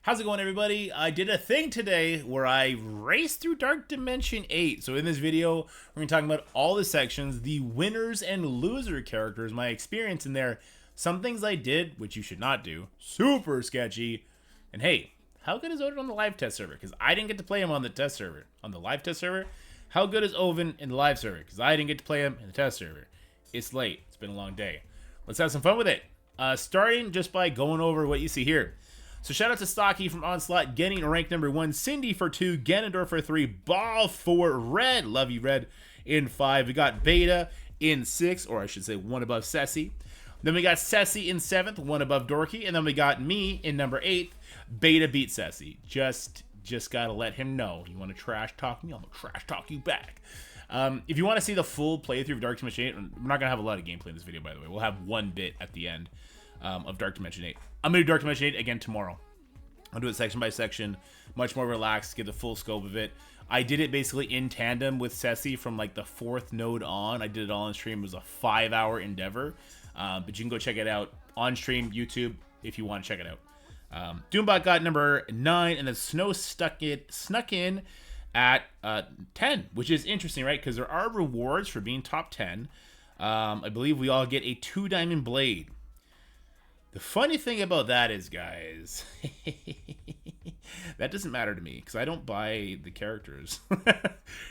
How's it going, everybody? I did a thing today where I raced through Dark Dimension 8. So in this video, we're going to talk about all the sections, the winners and loser characters, my experience in there, some things I did, which you should not do, super sketchy, and hey, how good is Odin on the live test server? Because I didn't get to play him on the test server. On the live test server, how good is Odin in the live server? Because I didn't get to play him in the test server. It's late. It's been a long day. Let's have some fun with it. Starting just by going over what you see here. So shout out to Stocky from Onslaught getting rank number 1, Cindy for 2, Ganondorf for 3, Ball for Red, love you Red, in 5. We got Beta in 6, or I should say 1 above Ceci. Then we got Ceci in 7th, 1 above Dorky, and then we got me in number 8. Beta beat Ceci. Just gotta let him know. You want to trash talk me? I'm gonna trash talk you back. If you want to see the full playthrough of Dark Dimension 8, we're not gonna have a lot of gameplay in this video, by the way. We'll have one bit at the end of Dark Dimension 8. I'm going to do Dark Dimension 8 again tomorrow. I'll do it section by section, much more relaxed, get the full scope of it. I did it basically in tandem with Ceci from like the 4th node on. I did it all on stream. It was a 5-hour endeavor, but you can go check it out on stream, YouTube, if you want to check it out. Doombot got number 9, and then Snow snuck in at 10, which is interesting, right? Because there are rewards for being top 10. I believe we all get a 2-diamond blade. The funny thing about that is, guys, that doesn't matter to me because I don't buy the characters.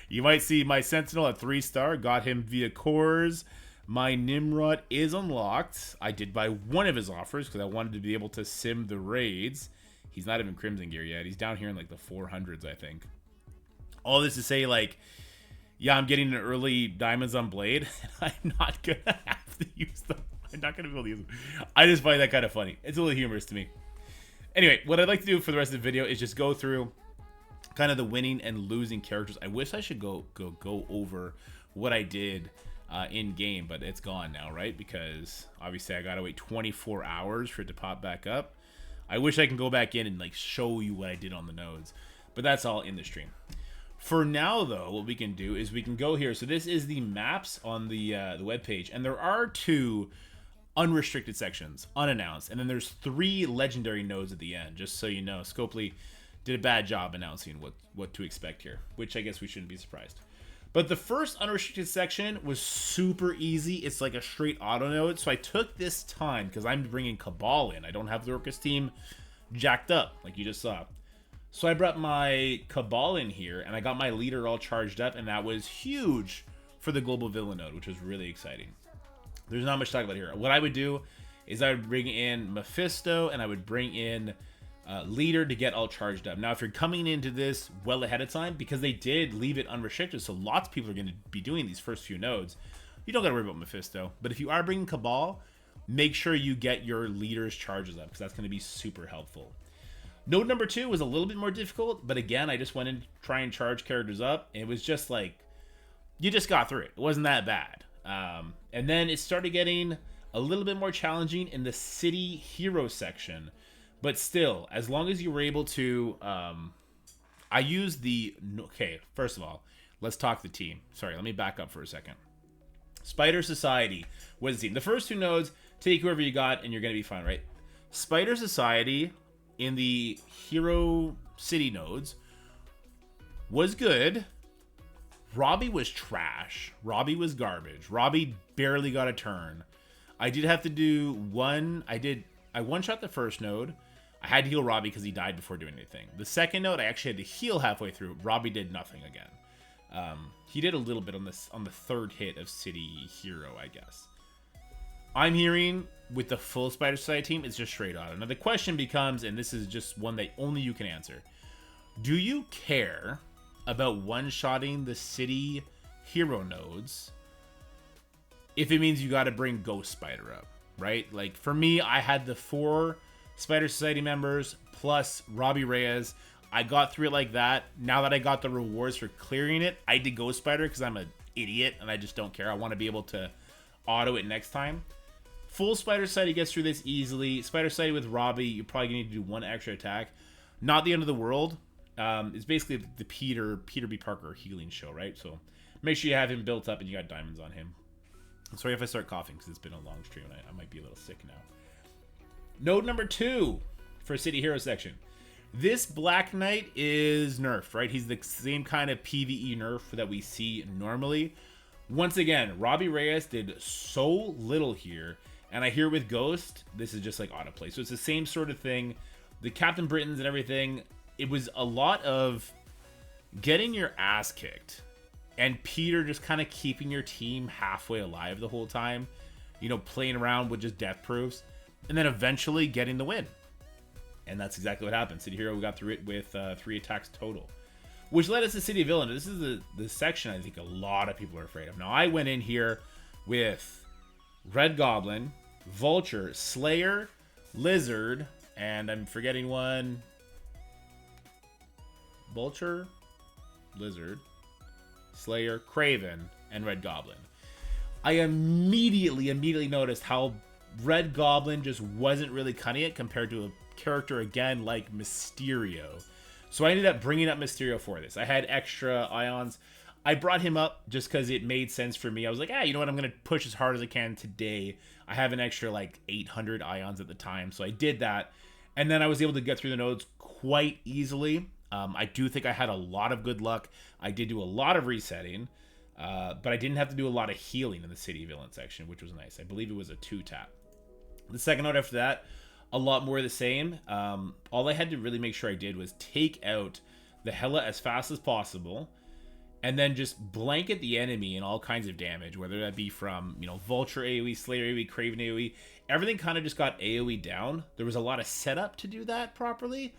You might see my Sentinel at 3-star, got him via cores. My Nimrod is unlocked. I did buy one of his offers because I wanted to be able to sim the raids. He's not even Crimson Gear yet. He's down here in like the 400s, I think. All this to say, like, yeah, I'm getting an early diamonds on Blade, and I'm not going to have to use them. I'm not going to be able to use them. I just find that kind of funny. It's a little humorous to me. Anyway, what I'd like to do for the rest of the video is just go through kind of the winning and losing characters. I wish I should go over what I did in game, but it's gone now, right? Because obviously I got to wait 24 hours for it to pop back up. I wish I can go back in and like show you what I did on the nodes, but that's all in the stream. For now, though, what we can do is we can go here. So this is the maps on the webpage, and there are 2 unrestricted sections, unannounced, and then there's 3 legendary nodes at the end, just so you know. Scopely did a bad job announcing what to expect here, which I guess we shouldn't be surprised. But the first unrestricted section was super easy. It's like a straight auto node, so I took this time because I'm bringing Cabal in. I don't have the Orcus team jacked up, like you just saw. So I brought my Cabal in here, and I got my leader all charged up, and that was huge for the global villain node, which was really exciting. There's not much to talk about here. What I would do is I would bring in Mephisto, and I would bring in leader to get all charged up. Now, if you're coming into this well ahead of time, because they did leave it unrestricted, so lots of people are going to be doing these first few nodes, you don't got to worry about Mephisto. But if you are bringing Cabal, make sure you get your leader's charges up, because that's going to be super helpful. Node number 2 was a little bit more difficult, but again, I just went in to try and charge characters up, and it was just like, you just got through it. It wasn't that bad. And then it started getting a little bit more challenging in the city hero section, but still, as long as you were able to, I used the, okay, first of all, let's talk the team. Sorry, let me back up for a second. Spider Society was the team. The first 2 nodes, take whoever you got, and you're going to be fine, right? Spider Society in the hero city nodes was good. Robbie was trash. Robbie was garbage. Robbie barely got a turn. I did have to do one. I one-shot the first node. I had to heal Robbie because he died before doing anything. The second node, I actually had to heal halfway through. Robbie did nothing again. He did a little bit on the 3rd hit of City Hero, I guess. I'm hearing with the full Spider Society team, it's just straight auto. Now the question becomes, and this is just one that only you can answer. Do you care about one-shotting the city hero nodes if it means you got to bring Ghost Spider up, right? Like for me, I had the 4 Spider Society members plus Robbie Reyes. I got through it like that. Now that I got the rewards for clearing it, I did Ghost Spider because I'm an idiot and I just don't care. I want to be able to auto it next time. Full Spider Society gets through this easily. Spider Society with Robbie, you're probably going to need to do 1 extra attack. Not the end of the world. It's basically the Peter B. Parker healing show, right? So make sure you have him built up and you got diamonds on him. Sorry if I start coughing because it's been a long stream and I might be a little sick now. Node number 2 for City Hero section. This Black Knight is nerfed, right? He's the same kind of PvE nerf that we see normally. Once again, Robbie Reyes did so little here, and I hear with Ghost, this is just like autoplay. So it's the same sort of thing. The Captain Britons and everything, it was a lot of getting your ass kicked, and Peter just kind of keeping your team halfway alive the whole time, you know, playing around with just death proofs, and then eventually getting the win. And that's exactly what happened. City Hero got through it with 3 attacks total, which led us to City Villain. This is the section I think a lot of people are afraid of. Now, I went in here with Red Goblin, Vulture, Slayer, Lizard, and I'm forgetting one. Vulture, Lizard, Slayer, Craven, and Red Goblin. I immediately noticed how Red Goblin just wasn't really cutting it compared to a character, again, like Mysterio. So I ended up bringing up Mysterio for this. I had extra ions. I brought him up just because it made sense for me. I was like, you know what? I'm going to push as hard as I can today. I have an extra like 800 ions at the time. So I did that. And then I was able to get through the nodes quite easily. I do think I had a lot of good luck. I did do a lot of resetting, but I didn't have to do a lot of healing in the City Villain section, which was nice. I believe it was a 2-tap. The second node after that, a lot more of the same. All I had to really make sure I did was take out the Hela as fast as possible, and then just blanket the enemy in all kinds of damage, whether that be from, you know, Vulture AoE, Slayer AoE, Craven AoE. Everything kind of just got AoE down. There was a lot of setup to do that properly,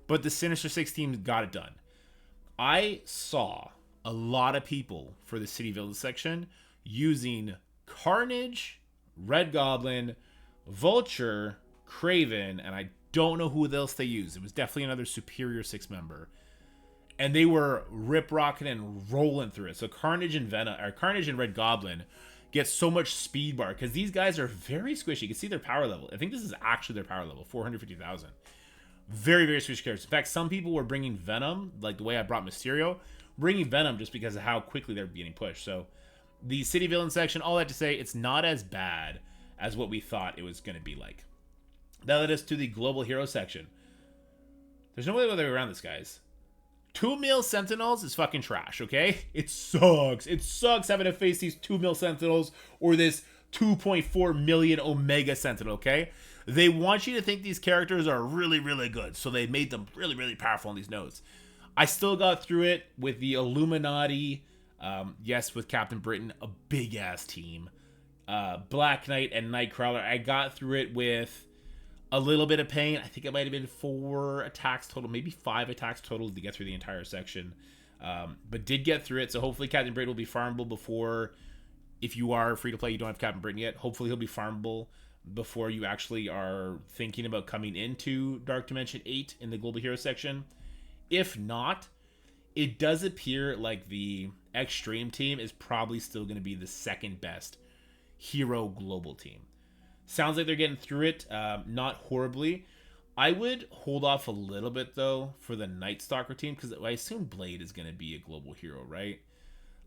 but the Sinister Six team got it done. I saw a lot of people for the City Villain section using Carnage, Red Goblin, Vulture, Craven, and I don't know who else they used. It was definitely another superior 6-member. And they were rip-rocking and rolling through it. So Carnage and Red Goblin get so much speed bar because these guys are very squishy. You can see their power level. I think this is actually their power level, 450,000. Very, very squishy characters. In fact, some people were bringing Venom, like the way I brought Mysterio, bringing Venom just because of how quickly they're getting pushed. So the City Villain section, all that to say, it's not as bad as what we thought it was going to be like. That led us to the Global Hero section. There's no way around this, guys. 2 mil Sentinels is fucking trash, okay? It sucks. It sucks having to face these 2 mil Sentinels or this 2.4 million Omega Sentinel, okay? They want you to think these characters are really, really good, so they made them really, really powerful on these nodes. I still got through it with the Illuminati, yes, with Captain Britain, a big-ass team. Black Knight and Nightcrawler, I got through it with a little bit of pain. I think it might have been 4 attacks total, maybe 5 attacks total to get through the entire section. But did get through it, so hopefully Captain Britain will be farmable before, if you are free to play, you don't have Captain Britain yet, hopefully he'll be farmable before you actually are thinking about coming into Dark Dimension 8 in the Global Hero section. If not, it does appear like the Extreme team is probably still going to be the second best Hero Global team. Sounds like they're getting through it, not horribly. I would hold off a little bit, though, for the Night Stalker team, because I assume Blade is going to be a global hero, right?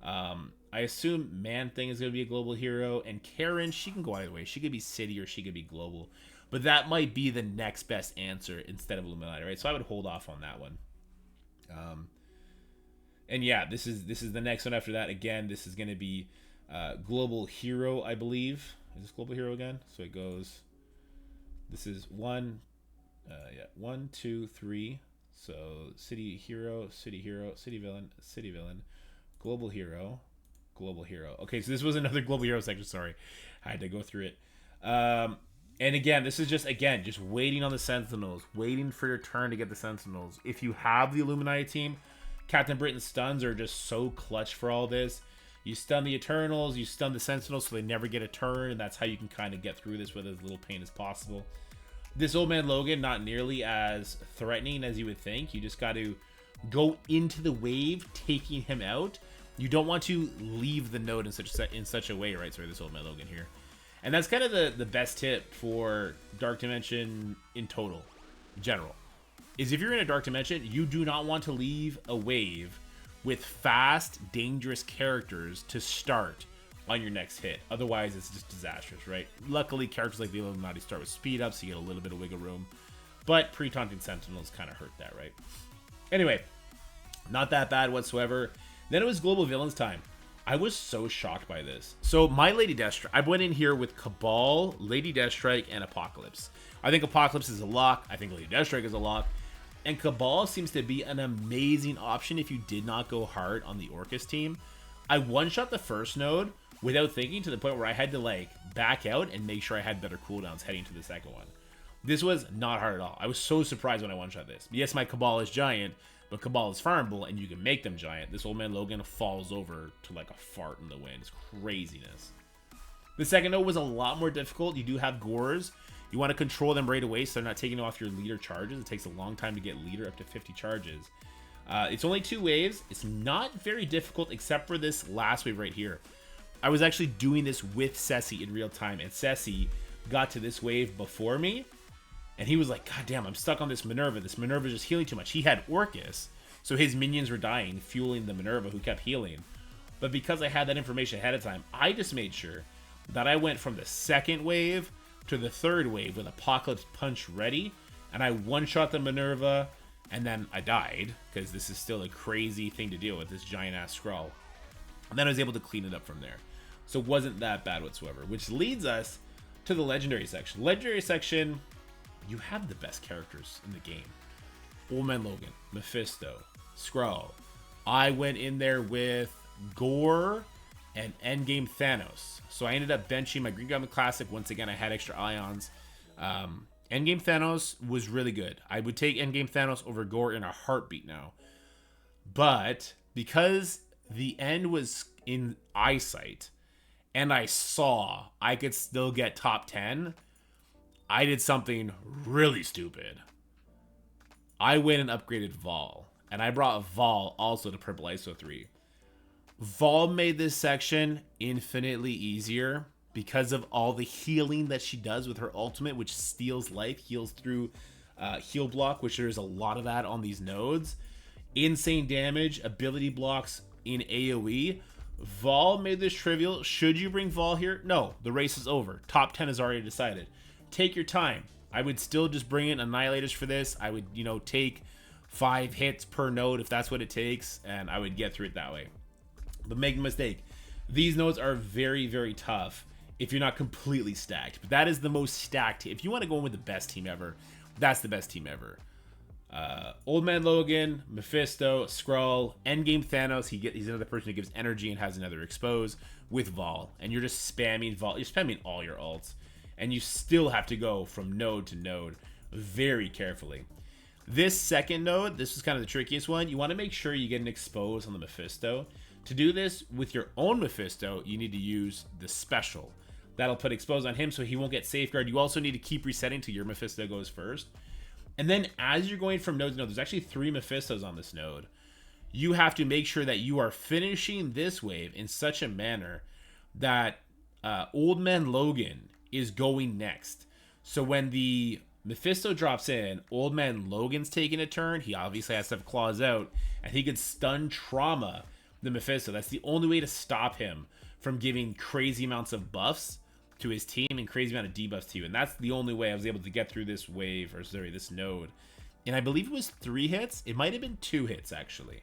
I assume Man-Thing is going to be a global hero, and Karen, she can go either way. She could be City or she could be global. But that might be the next best answer instead of Illuminati, right? So I would hold off on that one. And yeah, this is the next one after that. Again, this is going to be global hero, I believe. Is this global hero again? So it goes, this is 1, 2, 3. So city hero, city villain, global hero. Okay, so this was another global hero section. Sorry, I had to go through it. And again, this is just waiting on the Sentinels, waiting for your turn to get the Sentinels. If you have the Illuminati team, Captain Britain's stuns are just so clutch for all this. You stun the Eternals, you stun the Sentinels so they never get a turn, and that's how you can kind of get through this with as little pain as possible. This Old Man Logan, not nearly as threatening as you would think. You just got to go into the wave, taking him out. You don't want to leave the node in such a way, right? Sorry, this Old Man Logan here. And that's kind of the best tip for Dark Dimension in total, in general, is if you're in a Dark Dimension, you do not want to leave a wave with fast, dangerous characters to start on your next hit. Otherwise, it's just disastrous, right? Luckily, characters like the Illuminati start with speed up, so you get a little bit of wiggle room. But pre-taunting Sentinels kind of hurt that, right? Anyway, not that bad whatsoever. Then it was Global Villains time. I was so shocked by this. So my Lady Deathstrike, I went in here with Cabal, Lady Deathstrike, and Apocalypse. I think Apocalypse is a lock. I think Lady Deathstrike is a lock. And Cabal seems to be an amazing option if you did not go hard on the Orcus team. I one-shot the first node without thinking, to the point where I had to like back out and make sure I had better cooldowns heading to the second one. This was not hard at all. I was so surprised when I one-shot this. Yes, my Cabal is giant, but Cabal is farmable, and you can make them giant. This Old Man Logan falls over to like a fart in the wind. It's craziness. The second node was a lot more difficult. You do have Gores. You want to control them right away so they're not taking off your leader charges. It takes a long time to get leader, up to 50 charges. It's only 2 waves. It's not very difficult except for this last wave right here. I was actually doing this with Ceci in real time, and Ceci got to this wave before me. And he was like, God damn, I'm stuck on this Minerva. This Minerva's just healing too much. He had Orcus, so his minions were dying, fueling the Minerva, who kept healing. But because I had that information ahead of time, I just made sure that I went from the second wave to the third wave with Apocalypse Punch ready, and I one-shot the Minerva, and then I died, because this is still a crazy thing to deal with, this giant-ass Skrull. And then I was able to clean it up from there. So it wasn't that bad whatsoever, which leads us to the Legendary section. Legendary section... You have the best characters in the game. Old Man Logan, Mephisto, Skrull. I went in there with Gore and Endgame Thanos. So I ended up benching my Green Goblin Classic. Once again, I had extra ions. Endgame Thanos was really good. I would take Endgame Thanos over Gore in a heartbeat now. But because the end was in eyesight and I saw I could still get top 10... I did something really stupid. I went and upgraded Vol, and I brought Vol also to Purple ISO 3. Vol made this section infinitely easier because of all the healing that she does with her ultimate, which steals life, heals through heal block, which there's a lot of that on these nodes. Insane damage, ability blocks in AoE. Vol made this trivial. Should you bring Vol here? No, the race is over. Top 10 is already decided. Take your time. I would still just bring in Annihilators for this. I would, take 5 hits per node if that's what it takes, and I would get through it that way. But make no mistake, these nodes are very, very tough if you're not completely stacked. But that is the most stacked. If you want to go in with the best team ever, that's the best team ever. Old Man Logan, Mephisto, Skrull, Endgame Thanos. He's another person who gives energy and has another expose with Vol. And you're just spamming Vol. You're spamming all your ults. And you still have to go from node to node very carefully. This second node, this is kind of the trickiest one. You want to make sure you get an expose on the Mephisto. To do this with your own Mephisto, you need to use the special. That'll put expose on him so he won't get safeguard. You also need to keep resetting till your Mephisto goes first. And then as you're going from node to node, there's actually 3 Mephistos on this node. You have to make sure that you are finishing this wave in such a manner that Old Man Logan is going next. So when the Mephisto drops in, Old Man Logan's taking a turn. He obviously has to have claws out, and he could stun trauma the Mephisto. That's the only way to stop him from giving crazy amounts of buffs to his team and crazy amount of debuffs to you. And that's the only way I was able to get through this wave, or sorry, this node. And I believe it was 3 hits. It might have been 2 hits, actually.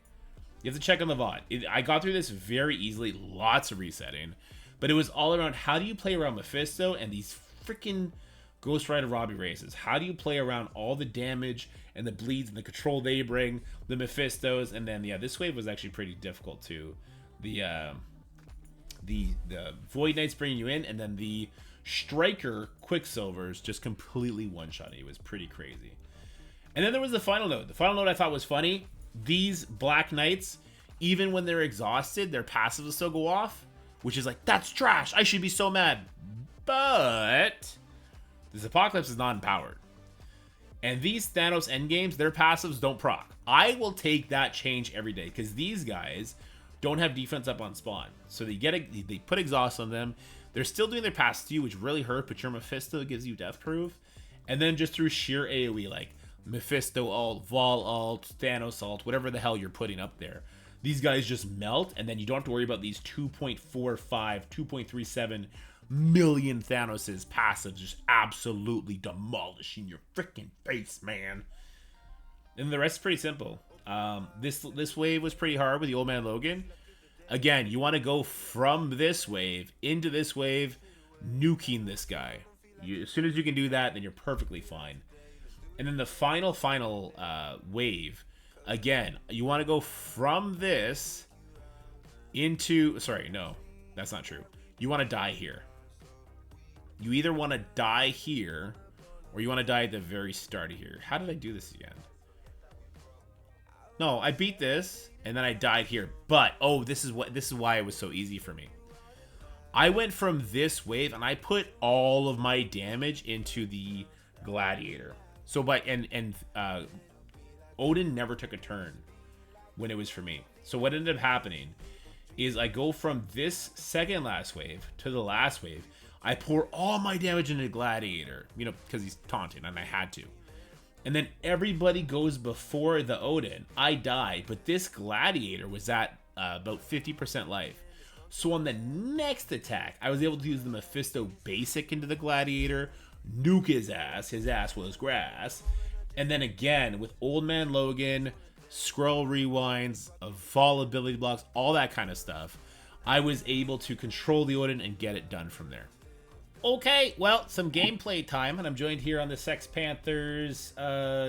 You have to check on the VOD. I got through this very easily, lots of resetting. But it was all around how do you play around Mephisto and these freaking Ghost Rider Robbie races. How do you play around all the damage and the bleeds and the control they bring, the Mephistos, and then yeah, this wave was actually pretty difficult too. The Void Knights bringing you in, and then the Striker Quicksilvers just completely one-shotting. It was pretty crazy. And then there was the final node. The final node I thought was funny. These Black Knights, even when they're exhausted, their passives will still go off. Which is like, that's trash. I should be so mad. But this Apocalypse is non-powered. And these Thanos endgames, their passives don't proc. I will take that change every day because these guys don't have defense up on spawn. So they put exhaust on them. They're still doing their pass to you, which really hurt, but your Mephisto gives you death proof. And then just through sheer AoE, like Mephisto ult, Vol ult, Thanos ult, whatever the hell you're putting up there. These guys just melt, and then you don't have to worry about these 2.45, 2.37 million Thanos' passive just absolutely demolishing your freaking face, man. And the rest is pretty simple. This wave was pretty hard with the Old Man Logan. Again, you want to go from this wave into this wave, nuking this guy. As soon as you can do that, then you're perfectly fine. And then the final wave, again, you want to go from this into... Sorry, no, that's not true. You want to die here. You either want to die here, or you want to die at the very start of here. How did I do this again? No, I beat this, and then I died here. But, oh, this is why it was so easy for me. I went from this wave, and I put all of my damage into the Gladiator. So, Odin never took a turn when it was for me. So what ended up happening is I go from this second last wave to the last wave. I pour all my damage into the Gladiator, you know, because he's taunting, and I had to. And then everybody goes before the Odin. I die, but this Gladiator was at about 50% life. So on the next attack, I was able to use the Mephisto basic into the Gladiator, nuke his ass. His ass was grass. And then again, with Old Man Logan, scroll rewinds, fall ability blocks, all that kind of stuff, I was able to control the Odin and get it done from there. Okay, well, some gameplay time, and I'm joined here on the Sex Panthers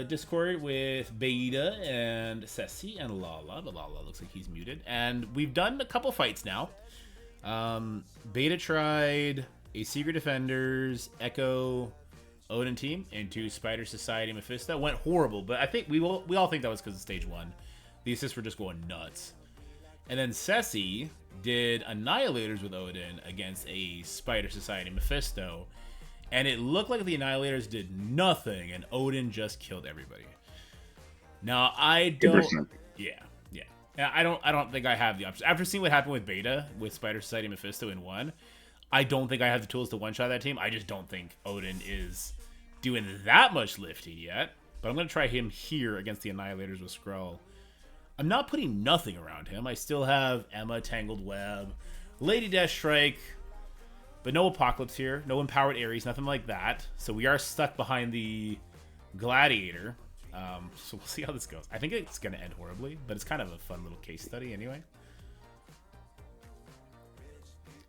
Discord with Beta and Ceci and Lala. But Lala looks like he's muted. And we've done a couple fights now. Beta tried a Secret Defenders, Echo, Odin team into Spider Society Mephisto. Went horrible, but I think we all think that was because of stage 1. The assists were just going nuts. And then Ceci did Annihilators with Odin against a Spider Society Mephisto, and it looked like the Annihilators did nothing, and Odin just killed everybody. Now I don't, 100%. yeah. I don't think I have the option after seeing what happened with Beta with Spider Society Mephisto in 1. I don't think I have the tools to one-shot that team. I just don't think Odin is doing that much lifting yet. But I'm gonna try him here against the Annihilators with Skrull. I'm not putting nothing around him. I still have Emma, Tangled Web, Lady Deathstrike, but no Apocalypse here. No Empowered Ares, nothing like that. So we are stuck behind the Gladiator. So we'll see how this goes. I think it's going to end horribly, but it's kind of a fun little case study anyway.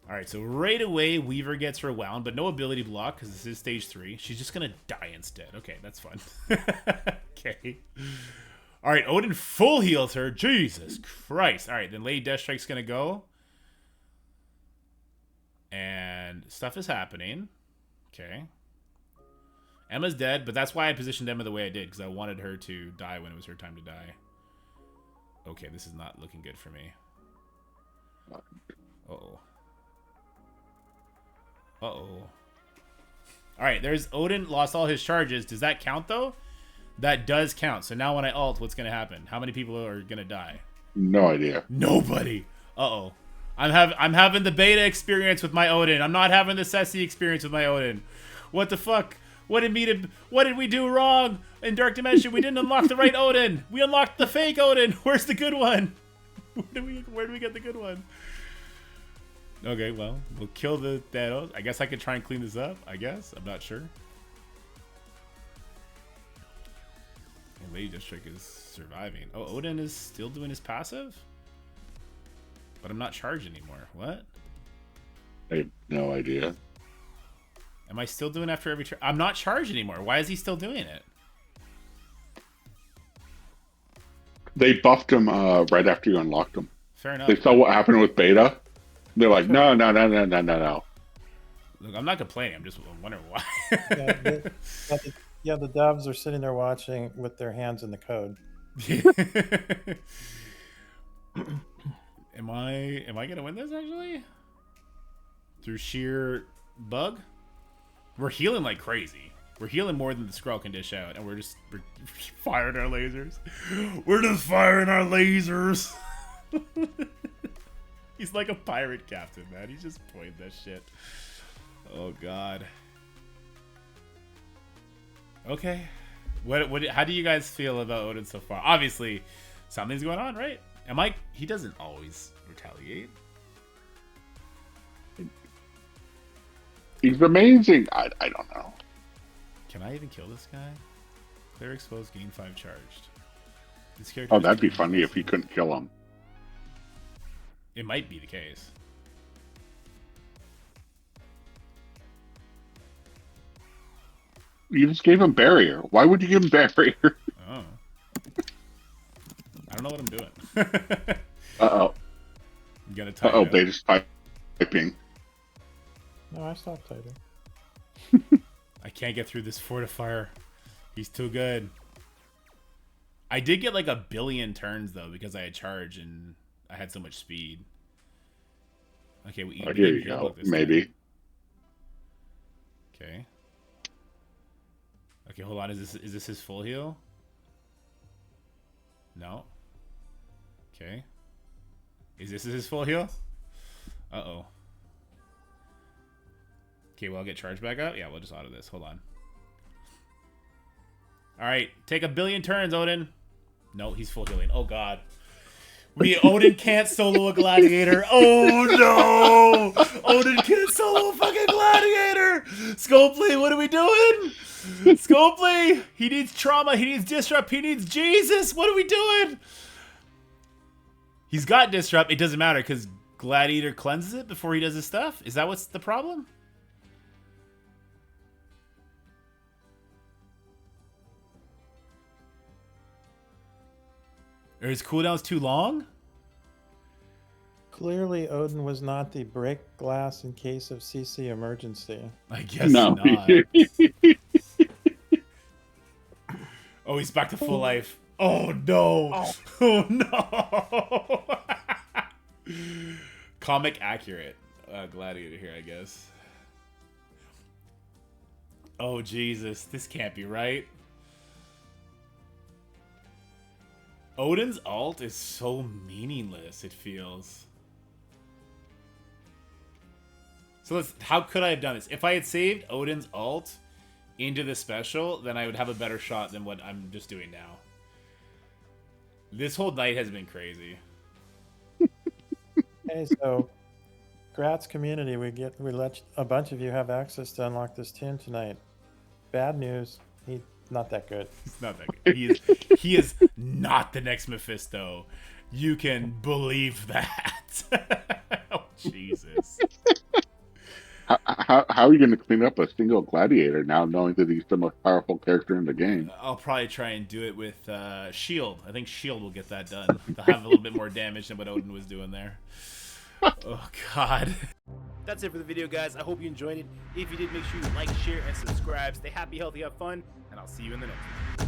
All right, so right away, Weaver gets rewound, but no ability block because this is stage 3. She's just going to die instead. Okay, that's fun. Okay. All right, Odin full heals her. Jesus Christ. All right, then Lady Deathstrike's going to go. And stuff is happening. Okay. Emma's dead, but that's why I positioned Emma the way I did, because I wanted her to die when it was her time to die. Okay, this is not looking good for me. Uh-oh. Uh-oh. All right, there's Odin lost all his charges. Does that count, though? That does count. So now when I ult, what's going to happen? How many people are going to die? No idea. Nobody. Uh-oh. I'm having the Beta experience with my Odin. I'm not having the Ceci experience with my Odin. What the fuck? What did we do wrong in Dark Dimension? We didn't unlock the right Odin. We unlocked the fake Odin. Where's the good one? Where do we get the good one? Okay, well, we'll kill the Thanos. I guess I could try and clean this up. I guess. I'm not sure. And Lady Deathstrike is surviving. Oh, Odin is still doing his passive? But I'm not charged anymore. What? I have no idea. Am I still doing after every turn? I'm not charged anymore. Why is he still doing it? They buffed him right after you unlocked him. Fair enough. They saw what happened with Beta. They're like, no. Look, I'm not complaining. I'm just wondering why. Yeah, the devs are sitting there watching with their hands in the code. Am I gonna win this actually? Through sheer bug? We're healing like crazy. We're healing more than the Skrull can dish out, and we're firing our lasers. We're just firing our lasers. He's like a pirate captain, man. He's just pointing that shit. Oh god. Okay. How do you guys feel about Odin so far? Obviously, something's going on, right? He doesn't always retaliate. He's amazing. I don't know. Can I even kill this guy? Clear exposed, gain 5 charged. This character. Oh, is that'd be too funny if he aggressive. couldn't kill him. It might be the case. You just gave him barrier. Why would you give him barrier? Oh. I don't know what I'm doing. Uh-oh. I'm gonna type Uh-oh, out. beta's typing. No, I stopped typing. I can't get through this fortifier. He's too good. I did get like 1 billion turns though because I had charge and I had so much speed. Okay, we Oh, here you go. Maybe. Okay. Okay, hold on. Is this his full heal? No. Okay. Is this his full heal? Uh-oh. Okay, well, I'll get charged back up. Yeah, we'll just auto this. Hold on. All right, take 1 billion turns, Odin. No, he's full healing. Oh, God. Odin can't solo a gladiator. Oh, no. Odin can't solo a fucking gladiator. Scopely, what are we doing? Scopely, he needs trauma. He needs disrupt. He needs Jesus. What are we doing? He's got disrupt. It doesn't matter because gladiator cleanses it before he does his stuff. Is that what's the problem? Or his cooldown's too long? Clearly, Odin was not the break glass in case of CC emergency. I guess No. not. Oh, he's back to full life. Oh, no. Oh, no. Comic accurate gladiator here, I guess. Oh, Jesus. This can't be right. Odin's ult is so meaningless, it feels. So how could I have done this? If I had saved Odin's ult into the special, then I would have a better shot than what I'm just doing now. This whole night has been crazy. Hey, so Gratz community, we let a bunch of you have access to unlock this tune tonight. Bad news, he's not that good. He's not that good. He is not the next Mephisto. You can believe that. Oh, Jesus. How are you going to clean up a single gladiator now, knowing that he's the most powerful character in the game? I'll probably try and do it with Shield. I think Shield will get that done. They'll have a little bit more damage than what Odin was doing there. Oh, God. That's it for the video, guys. I hope you enjoyed it. If you did, make sure you like, share, and subscribe. Stay happy, healthy, have fun, and I'll see you in the next one.